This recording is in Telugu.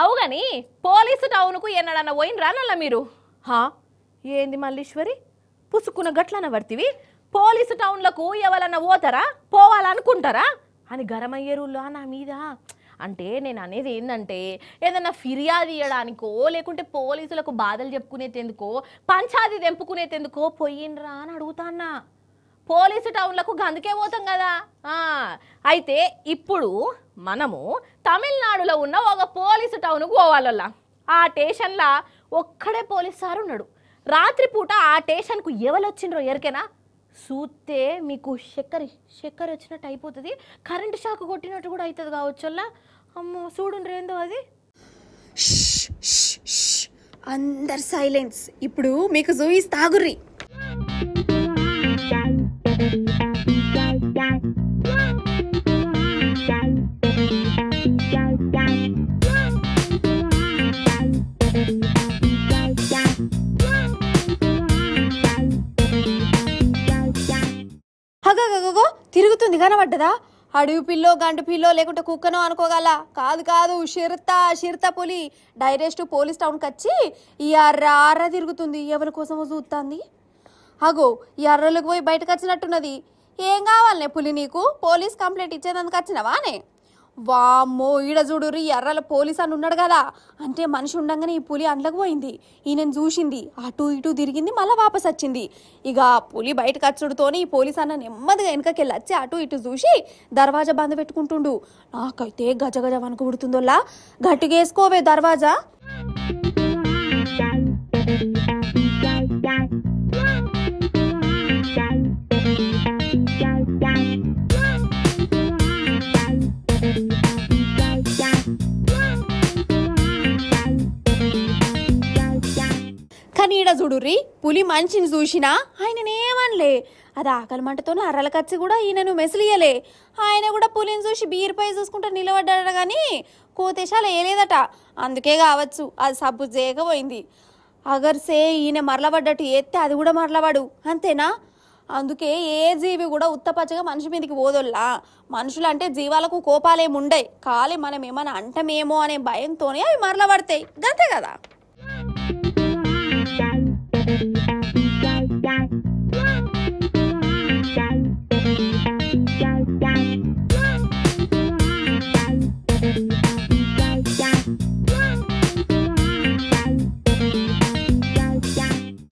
అవుగాని పోలీసు టౌన్కు ఎన్నడన్నా పోయినరా నల్ల మీరు? హా ఏంది మల్లీశ్వరి పుసుకున్న గట్లన పడితివి? పోలీసు టౌన్లకు ఎవరన్నా పోతారా, పోవాలనుకుంటారా అని గరమయ్యేరులా నా మీద. అంటే నేను అనేది ఏంటంటే ఏదన్నా ఫిర్యాదు ఇవ్వడానికో లేకుంటే పోలీసులకు బాధలు చెప్పుకునేందుకో పంచాది తెంపుకునేందుకో పోయినరా అని అడుగుతాన్నా. పోలీసు టౌన్లకు గందుకే పోతాం కదా. అయితే ఇప్పుడు మనము తమిళనాడులో ఉన్న ఒక పోలీసు టౌన్కు పోవాలల్లా. ఆ స్టేషన్లో ఒక్కడే పోలీసు సార్ ఉన్నాడు. రాత్రిపూట ఆ స్టేషన్కు ఎవరు వచ్చిండ్రో ఎరికేనా? చూస్తే మీకు చక్కెర వచ్చినట్టు అయిపోతుంది, కరెంటు షాక్ కొట్టినట్టు కూడా అవుతుంది కావచ్చల్లా. అమ్మో చూడుండ్రు ఏందో అది. అందరు సైలెన్స్. ఇప్పుడు మీకు చూయిస్తా ఆగుర్రి. హగగగో తిరుగుతుంది కనబడ్డదా? అడవి పిల్లో గంటు పిల్లో లేకుంటే కుక్కనో అనుకోగల. కాదు చిరుత పులి డైరెక్ట్ పోలీస్ టౌన్కి వచ్చి ఈ అర్ర తిరుగుతుంది. ఎవరి కోసమో చూస్తుంది. అగో ఈ అర్రలకు పోయి బయటకు వచ్చినట్టున్నది. ఏం కావాలనే పులి నీకు? పోలీస్ కంప్లైంట్ ఇచ్చేందుకు వచ్చినవానే? వామ్మో ఈడ చూడుర్రి, ఎర్రల పోలీస్ అని ఉన్నాడు కదా. అంటే మనిషి ఉండగానే ఈ పులి అండ్లకు పోయింది. ఈయనను చూసింది, అటు ఇటు తిరిగింది, మళ్ళీ వాపస్ వచ్చింది. ఇక పులి బయటకు వచ్చుడుతోని ఈ పోలీస్ అన్న నెమ్మదిగా వెనకకెళ్ళి వచ్చి అటు ఇటు చూసి దర్వాజా బంద్ పెట్టుకుంటుండు. నాకైతే గజగజ వణుకు పుడుతుందోలా. గట్టిగా వేసుకోవే దర్వాజా. కానీ ఈడ చూడుర్రి, పులి మనిషిని చూసినా ఆయననేమనలే. అది ఆకలి మంటతోనే అర్రలకచ్చి కూడా ఈయనను మెసిలియలే. ఆయన కూడా పులిని చూసి బీరుపై చూసుకుంటూ నిలబడ్డాడు కానీ కోతేశాలు వేయలేదట. అందుకే కావచ్చు అది సబ్బు చేయకపోయింది. అగర్సే ఈయన మరలబడ్డట్టు ఎత్తే అది కూడా మరలబడు, అంతేనా? అందుకే ఏ జీవి కూడా ఉత్తపచ్చగా మనిషి మీదకి పోదొల్లా. మనుషులు అంటే జీవాలకు కోపాలేముండయి, ఖాళీ మనం ఏమైనా అంటమేమో అనే భయంతోనే అవి మరలబడతాయి, అంతే కదా.